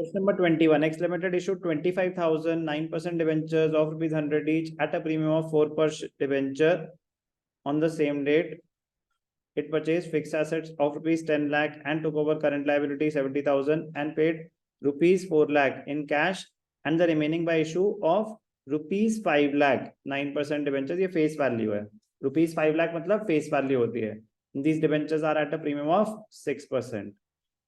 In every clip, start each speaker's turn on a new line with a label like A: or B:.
A: Question number 21. X Limited issued 25,000 9% debentures of rupees 100 each at a premium of 4 per debenture on the same date. It purchased fixed assets of rupees 10 lakh and took over current liability 70,000 and paid rupees 4 lakh in cash and the remaining by issue of rupees 5 lakh 9% debentures. ये face value है. rupees 5 lakh मतलब face value होती है. These debentures are at a premium of 6%.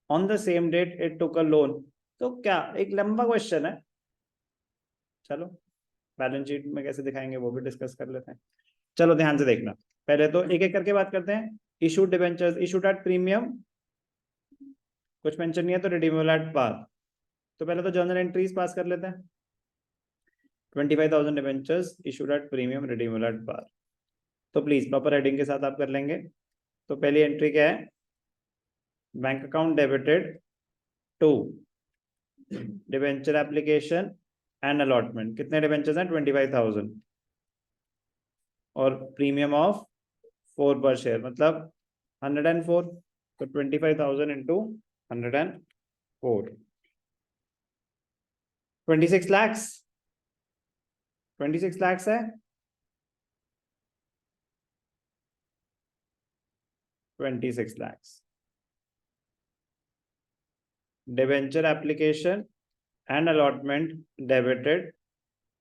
A: On the same date it took a loan. तो क्या एक लंबा question है. चलो बैलेंस शीट में कैसे दिखाएंगे वो भी डिस्कस कर लेते हैं. चलो ध्यान से देखना. पहले तो एक एक करके बात करते हैं. Issued debentures issued at premium, कुछ मेंशन नहीं है तो रिडीमेबल एट पार. तो पहले तो जर्नल एंट्रीज पास कर लेते हैं. 25,000 debentures issued at premium redeemable at par. तो प्लीज प्रॉपर हेडिंग के साथ आप कर लेंगे. तो पहली एंट्री क्या है? Bank account debited to debenture application and allotment. कितने डिबेंचर्स हैं? 25,000 और प्रीमियम ऑफ 4 पर शेयर मतलब 104. तो 25,000 इंटू 104 26 lakhs. 26 lakhs है. 26 lakhs. Debenture application and allotment debited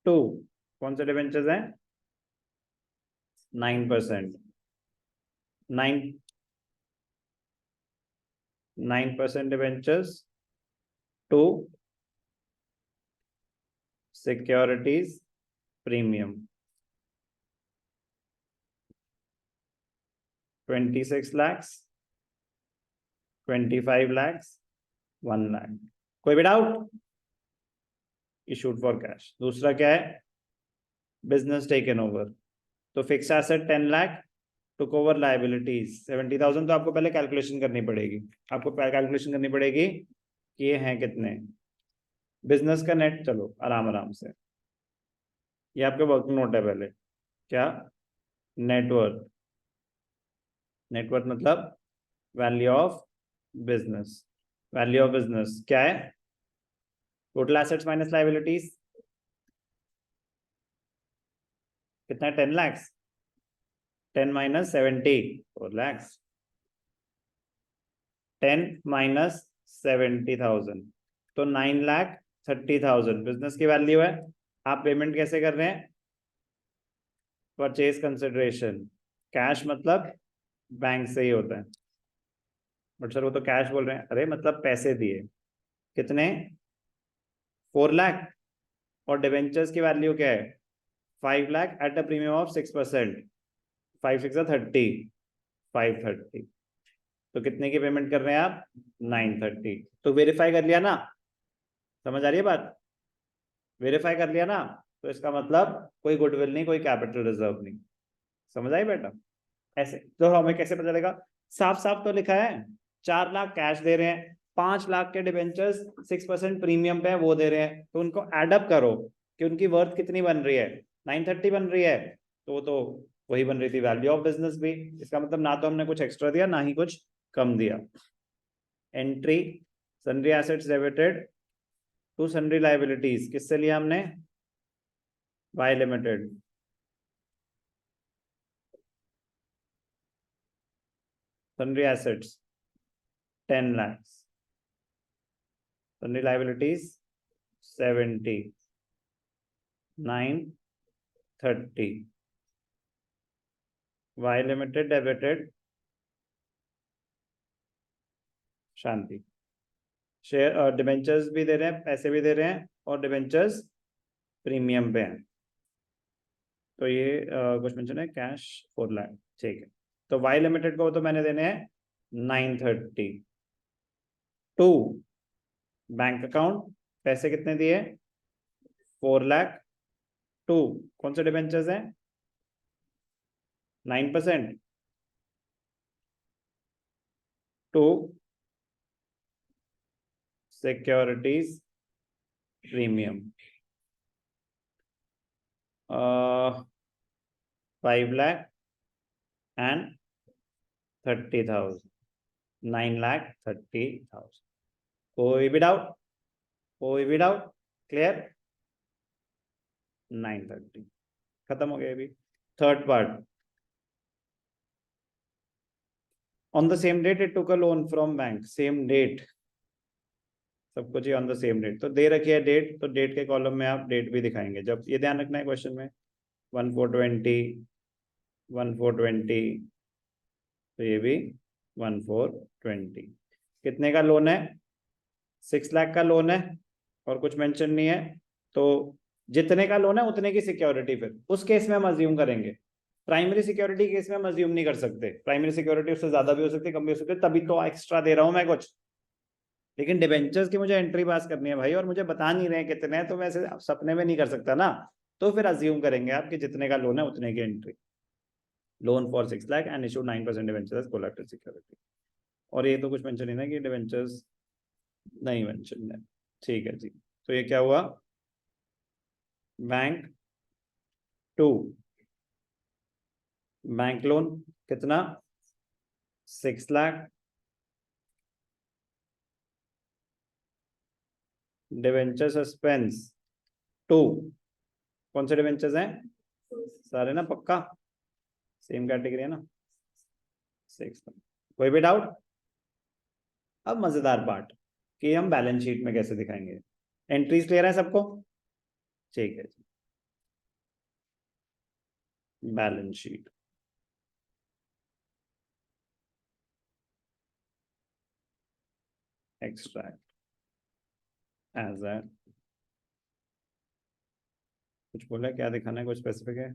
A: to. कौन से डिबेंचर्स हैं? 9%. 9% debentures to securities premium. 26 lakhs, 25 lakhs, 1 lakh. कोई भी डाउट? Issued for cash. दूसरा क्या है? Business taken over. तो fix asset 10 lakh, took over liabilities 70,000. तो आपको पहले कैलकुलेशन करनी पड़ेगी. आपको कैलकुलेशन करनी पड़ेगी कि ये हैं कितने. बिजनेस का नेट. चलो आराम आराम से. ये आपके वर्क नोट है. पहले क्या? नेटवर्थ. नेटवर्थ मतलब value of business. Value of business क्या है? Total assets minus liabilities. कितना है? 10 lakhs. 10 minus 70, 4 lakhs. 10 minus 70,000 तो 9,30,000 बिजनेस की वैल्यू है. आप पेमेंट कैसे कर रहे हैं? Purchase consideration. कैश मतलब बैंक से ही होता है. बट सर वो तो कैश बोल रहे हैं. अरे मतलब पैसे दिए. कितने? 4 लाख. और डिबेंचर्स की वैल्यू क्या है? 5 lakh at a premium of 6%. 5 6 30, 530. तो कितने की पेमेंट कर रहे हैं आप? 930. तो वेरीफाई कर लिया ना? समझ आ रही है बात? वेरीफाई कर लिया ना? तो इसका मतलब कोई गुडविल नहीं, कोई कैपिटल रिजर्व नहीं. समझ आई बेटा? ऐसे तो हमें कैसे पता चलेगा? साफ साफ तो लिखा है. 4 लाख कैश दे रहे हैं, 5 लाख के डिबेंचर्स 6% प्रीमियम पे वो दे रहे हैं. तो उनको एडअप करो कि उनकी वर्थ कितनी बन रही है. 930 बन रही है. तो वही बन रही थी वैल्यू ऑफ बिजनेस भी. इसका मतलब ना तो हमने कुछ एक्स्ट्रा दिया ना ही कुछ कम दिया. Entry sundry assets debited to sundry liabilities. किससे लिया हमने? Y limited. Sundry assets 10 lakhs. Sundry liabilities 70, 930. Y limited debited शांति. शेयर डिबेंचर्स भी दे रहे हैं, पैसे भी दे रहे हैं और डिबेंचर्स प्रीमियम पे हैं. तो ये कुछ मेंशन है. कैश 4 लाख. ठीक है. तो वाई लिमिटेड को तो मैंने देने हैं 930. टू बैंक अकाउंट पैसे कितने दिए? 4 लाख. टू कौन से डिबेंचर्स हैं? 9%. To securities premium 5 lakh and 30,000. 9,30,000. कोई भी डाउट? कोई भी डाउट? क्लियर? 930 खत्म हो गया अभी। Third part, on the same date it took a loan from bank, same date, सब कुछ ही ऑन द सेम डेट। तो दे रखी है डेट, तो डेट के कॉलम में आप डेट भी दिखाएंगे। जब ये ध्यान रखना है क्वेश्चन में 1420, 1420, तो ये भी 1420। कितने का लोन है? 6 लाख का लोन है और कुछ मेंशन नहीं है, तो जितने का लोन है उतने की सिक्योरिटी फिर उस केस में हम अज्यूम करेंगे। प्राइमरी सिक्योरिटी केस में हम अज्यूम नहीं कर सकते, प्राइमरी सिक्योरिटी उससे ज्यादा भी हो सकती है, कम भी हो सकती है, तभी तो एक्स्ट्रा दे रहा हूं मैं कुछ। लेकिन डिबेंचर्स की मुझे एंट्री पास करनी है भाई, और मुझे बता नहीं रहे कितने हैं, तो मैं ऐसे सपने में नहीं कर सकता ना। तो फिर अज्यूम करेंगे आप कि जितने का लोन है उतने की entry. Loan for 6 lakh and issue 9% debentures collateral security. और ये तो कुछ मेंशन नहीं है कि डिबेंचर्स नहीं मेंशन है। ठीक है जी। तो ये क्या हुआ? बैंक टू, बैंक लोन कितना? 6 लाख, डिवेंचर सस्पेंस टू। कौन से डिवेंचर्स हैं? सारे ना, पक्का सेम कैटेगरी है ना? 6 लाख। कोई भी डाउट? अब मजेदार पार्ट कि हम बैलेंस शीट में कैसे दिखाएंगे। एंट्रीज क्लियर है सबको? ठीक है जी। Balance sheet, extract as a, कुछ बोला क्या दिखाना है, कुछ स्पेसिफिक है?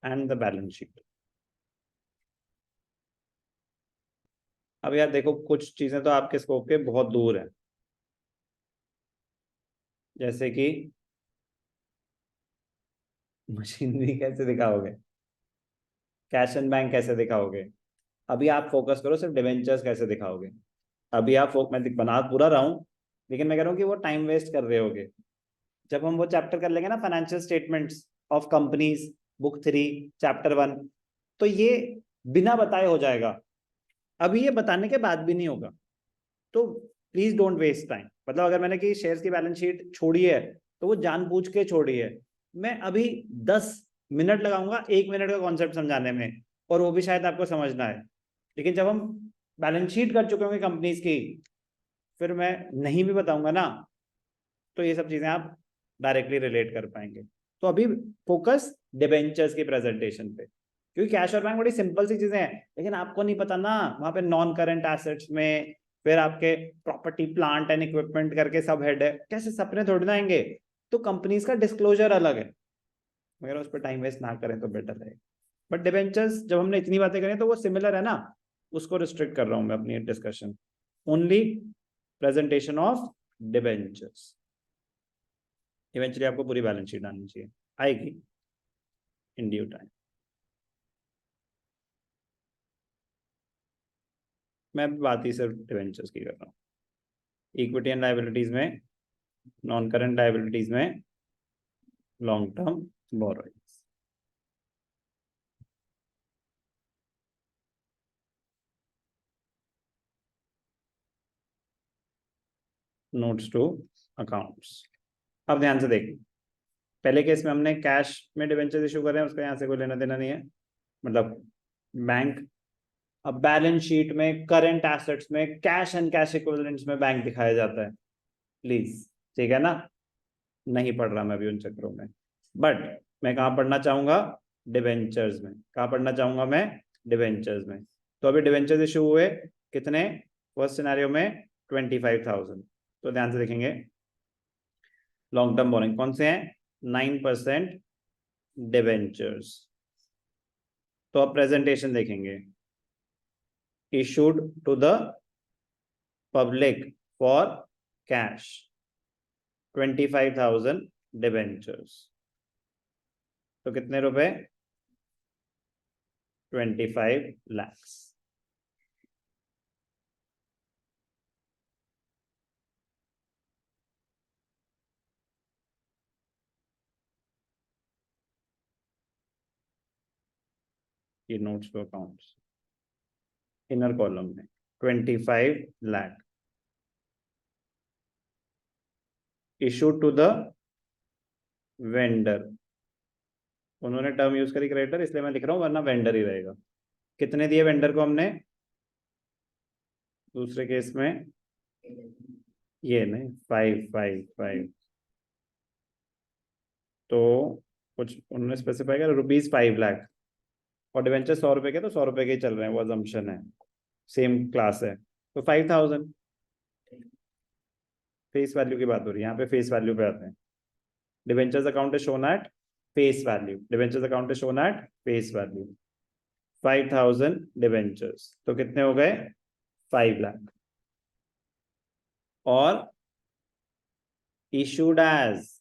A: And the balance sheet. अब यार देखो, कुछ चीजें तो आपके स्कोप के बहुत दूर है, जैसे कि मशीनरी कैसे दिखाओगे, कैश एंड बैंक कैसे दिखाओगे। अभी आप फोकस करो सिर्फ डिवेंचर्स कैसे दिखाओगे। अभी आप मैं बना पूरा रहा हूँ, लेकिन मैं कह रहा हूँ कि वो टाइम वेस्ट कर रहे होगे। जब हम वो चैप्टर कर लेंगे ना, financial statements of companies, book 3 chapter 1, तो ये बिना बताए हो जाएगा। अभी ये बताने के बाद भी नहीं होगा, तो प्लीज डोंट वेस्ट टाइम। मतलब अगर मैंने कि शेयर्स की बैलेंस शीट छोड़ी है, तो वो जानबूझ के छोड़ी है। मैं अभी 10 मिनट लगाऊंगा 1 मिनट का कॉन्सेप्ट समझाने में, और वो भी शायद आपको समझना है। लेकिन जब हम बैलेंस शीट कर चुके होंगे कंपनीज की, फिर मैं नहीं भी बताऊंगा ना, तो ये सब चीजें आप डायरेक्टली रिलेट कर पाएंगे। तो अभी फोकस डिबेंचर्स की प्रेजेंटेशन पे, क्योंकि कैश और बैंक बड़ी सिंपल सी चीजें हैं, लेकिन आपको नहीं पता ना वहां पे नॉन करंट एसेट्स में फिर आपके प्रॉपर्टी प्लांट एंड इक्विपमेंट करके सब हेड है, कैसे सपने थोड़ी ना आएंगे। तो कंपनीज का डिस्क्लोजर अलग है, मगर उस पर टाइम वेस्ट ना करें तो बेटर है। बट डिबेंचर्स जब हमने इतनी बातें करें तो वो सिमिलर है ना, उसको रिस्ट्रिक्ट कर रहा हूं मैं अपनी discussion, only presentation of debentures. Eventually आपको पूरी बैलेंस शीट आनी चाहिए, आएगी इन ड्यू टाइम। मैं बात ही सिर्फ डिवेंचर्स की कर रहा हूँ। इक्विटी एंड लाइबिलिटीज में, नॉन करंट लाइबिलिटीज में, long term borrowings. Notes to accounts. अब ध्यान से देखिए, पहले केस में हमने कैश में डिवेंचर्स इशू कर रहे हैं, उसका यहाँ से कोई लेना देना नहीं है, मतलब बैंक। अब बैलेंस शीट में करंट एसेट्स में कैश एंड कैश इक्विवेलेंट्स में बैंक दिखाया जाता है, प्लीज। ठीक है ना? नहीं पढ़ रहा मैं अभी उन चक्रों में, बट मैं कहाँ पढ़ना चाहूंगा? डिवेंचर्स में। कहाँ पढ़ना चाहूंगा मैं? डिवेंचर्स में। तो अभी डिवेंचर्स इशू हुए कितने? फर्स्ट सिनेरियो में 25,000। तो ध्यान से देखेंगे, लॉन्ग टर्म बोरिंग कौन से हैं? 9% डिवेंचर्स। तो अब प्रेजेंटेशन देखेंगे, issued to the public for cash 25,000 debentures. तो कितने रुपए? 25 lakhs। ये notes to accounts inner column में 25 lakh. issued to the vendor. उन्होंने टर्म यूज करी क्रेडिटर, इसलिए मैं लिख रहा हूँ, वरना वेंडर ही रहेगा. कितने दिए वेंडर को हमने दूसरे केस में? ये नहीं, 555. तो कुछ उन्होंने स्पेसिफाई किया ₹5 लाख, और डिवेंचर 100 रुपए के, तो 100 रुपए के ही चल रहे हैं, वो अजम्पशन है, सेम क्लास है. तो 5000 फेस वैल्यू की बात हो रही है यहाँ पे. फेस वैल्यू पे आते हैं. Debentures account is shown at face value. Debentures account is shown at face value. 5000 debentures, तो कितने हो गए? 5 लाख. और issued as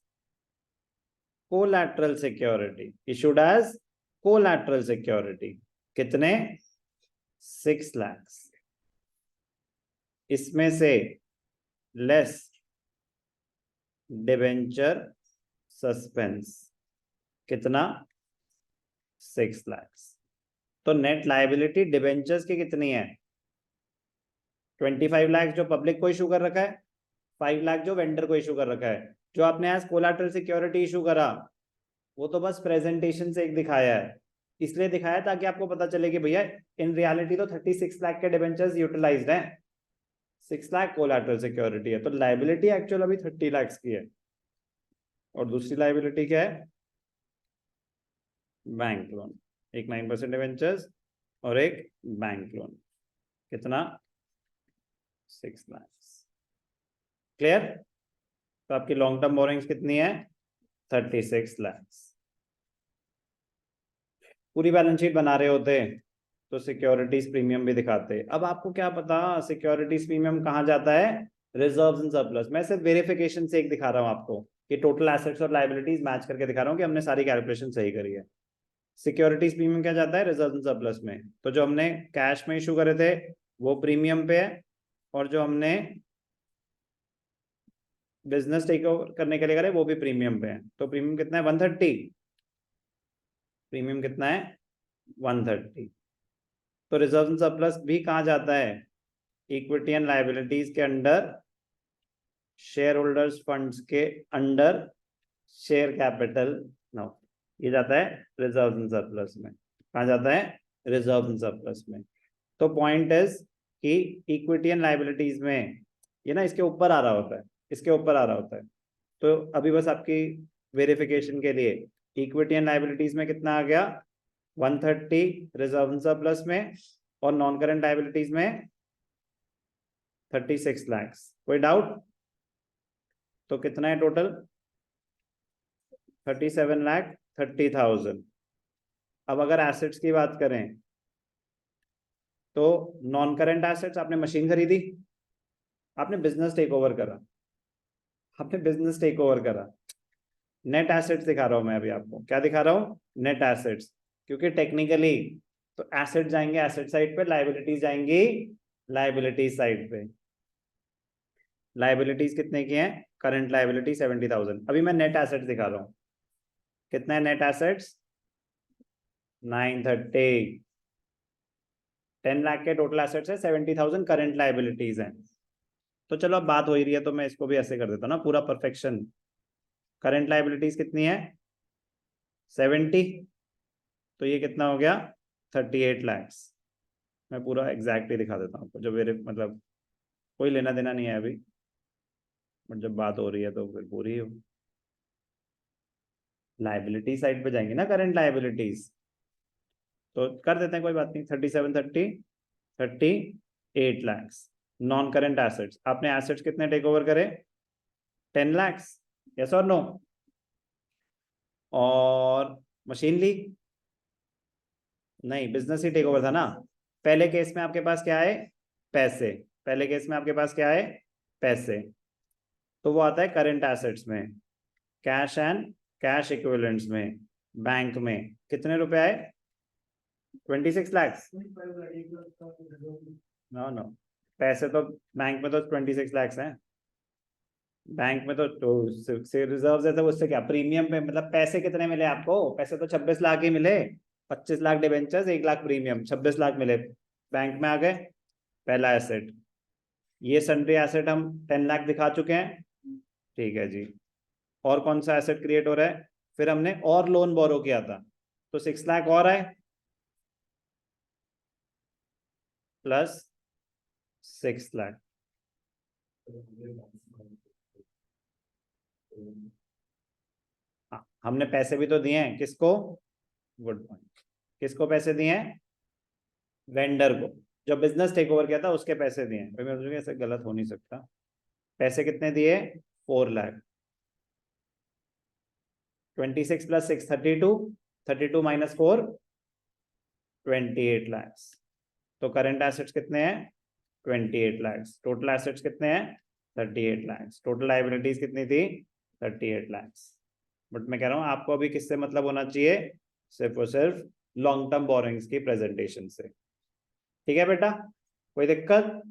A: collateral security, issued as collateral security कितने? 6 lakhs. इसमें से लेस डिवेंचर सस्पेंस कितना? 6 lakhs. तो नेट लायबिलिटी डिवेंचर्स की कितनी है? 25 लाख जो पब्लिक को इशू कर रखा है, 5 लाख जो वेंडर को इशू कर रखा है. जो आपने एज कोलैटरल सिक्योरिटी इशू करा, वो तो बस प्रेजेंटेशन से एक दिखाया है. इसलिए दिखाया ताकि आपको पता चले कि भैया इन रियलिटी तो 36 लाख के डिवेंचर्स यूटिलाइज्ड हैं, 6 लाख कोलैटरल सिक्योरिटी है. तो लायबिलिटी एक्चुअल अभी 30 लाख की है. और दूसरी लायबिलिटी क्या है? Bank loan. एक 9% डिवेंचर्स और एक बैंक लोन. कितना? 6 लाख. क्लियर? तो आपकी लॉन्ग टर्म बोरिंग्स कितनी है? 36 लाख. पूरी बैलेंस शीट बना रहे होते तो सिक्योरिटीज प्रीमियम भी दिखाते. अब आपको क्या पता सिक्योरिटीज प्रीमियम कहाँ जाता है? Reserves and surplus. मैं सिर्फ वेरिफिकेशन से एक दिखा रहा हूँ आपको कि टोटल एसेट्स और लायबिलिटीज मैच करके दिखा रहा हूँ कि हमने सारी कैलकुलेशन सही करी है. सिक्योरिटीज प्रीमियम क्या जाता है? रिजर्व्स एंड सरप्लस में. तो जो हमने कैश में इशू करे थे वो प्रीमियम पे है, और जो हमने बिजनेस टेक ओवर करने के लिए करे वो भी प्रीमियम पे है. तो प्रीमियम कितना है? 130. प्रीमियम कितना है? 130. तो रिजर्व एंड सरप्लस भी कहाँ जाता है? इक्विटी एंड लायबिलिटीज के अंडर, शेयर होल्डर्स फंड्स के अंडर, शेयर कैपिटल. नो, ये जाता है रिजर्व एंड सरप्लस में. कहाँ जाता है? रिजर्व एंड सरप्लस में. तो पॉइंट इज कि इक्विटी एंड लायबिलिटीज में ये ना इसके ऊपर आ रहा होता है, इसके ऊपर आ रहा होता है. तो अभी बस आपकी वेरिफिकेशन के लिए, इक्विटी एंड लायबिलिटीज में कितना आ गया? 130 रिजर्व एंड सरप्लस में, और नॉन करंट लायबिलिटीज में 36 लाख. कोई डाउट? तो कितना है टोटल? 37,30,000. अब अगर एसेट्स की बात करें तो नॉन करंट एसेट्स, आपने मशीन खरीदी, आपने बिजनेस टेक ओवर करा, आपने बिजनेस टेक ओवर करा. नेट एसेट्स दिखा रहा हूं मैं अभी आपको. क्या दिखा रहा हूं? Net assets. क्योंकि टेक्निकली तो एसेट जाएंगे एसेट साइड पे, लायबिलिटीज जाएंगी लायबिलिटीज साइड पे. लायबिलिटीज कितने की हैं? Current liability 70,000. अभी मैं नेट एसेट्स दिखा रहा हूं. कितना है नेट एसेट्स? 930. 10 लाख के टोटल एसेट्स है, 70,000 करंट लायबिलिटीज हैं. तो चलो अब बात हो ही रही है तो मैं इसको भी ऐसे कर देता हूँ ना, पूरा परफेक्शन. करंट लायबिलिटीज कितनी है? 70. तो ये कितना हो गया? 38 लाख. मैं पूरा एग्जैक्टली दिखा देता हूँ आपको, जो मेरे मतलब कोई लेना देना नहीं है अभी, बट जब बात हो रही है तो फिर पूरी हो. लायबिलिटी साइड पे जाएंगे ना करंट लायबिलिटीज, तो कर देते हैं, कोई बात नहीं. 37, 30, 38 लाख. नॉन करंट एसेट्स, आपने एसेट्स कितने टेक ओवर करे? 10 लाख. यस और नो? और मशीन ली? नहीं, बिजनेस ही टेक ओवर था ना. पहले केस में आपके पास क्या है? पैसे. पहले केस में आपके पास क्या है? पैसे. तो वो आता है करंट एसेट्स में. कैश एंड कैश इक्विवेलेंट्स में, बैंक में कितने रुपए आए? 26 लाख. नो नो, पैसे तो बैंक में तो 26 लाख हैं. बैंक में तो रिजर्व है, तो उससे क्या प्रीमियम पे, मतलब पैसे कितने मिले आपको? पैसे तो 26 लाख ही मिले. 25 लाख डिवेंचर्स, 1 लाख प्रीमियम, 26 लाख मिले. बैंक में आ गए. पहला एसेट. ये सन्ड्री एसेट हम 10 लाख दिखा चुके हैं. ठीक है जी। और कौन सा एसेट क्रिएट हो रहा है? फिर हमने और लोन बोरो किया था, तो 6 लाख और आए प्लस 6 लाख। हमने पैसे भी तो दिए हैं किसको? Good point. किसको पैसे दिए हैं? वेंडर को। जो बिजनेस टेक ओवर किया था उसके पैसे दिए हैं। भाई मैं सोचूंगा ऐसे गलत हो नहीं सकता। पैसे कितने दिए? 4 लाख। 26 plus 6 32, 32 minus 4 28 lakh. तो करंट एसेट्स कितने हैं? 28 लाख। टोटल एसेट्स कितने हैं? 38 लाख। टोटल लाइबिलिटीज कितनी थी? 38 लाख। बट मैं कह रहा हूँ आपको अभी किससे मतलब होना चाहिए? सिर्फ और सिर्फ लॉन्ग टर्म बोरोइंग्स की प्रेजेंटेशन से। ठीक है बेटा, कोई दिक्कत?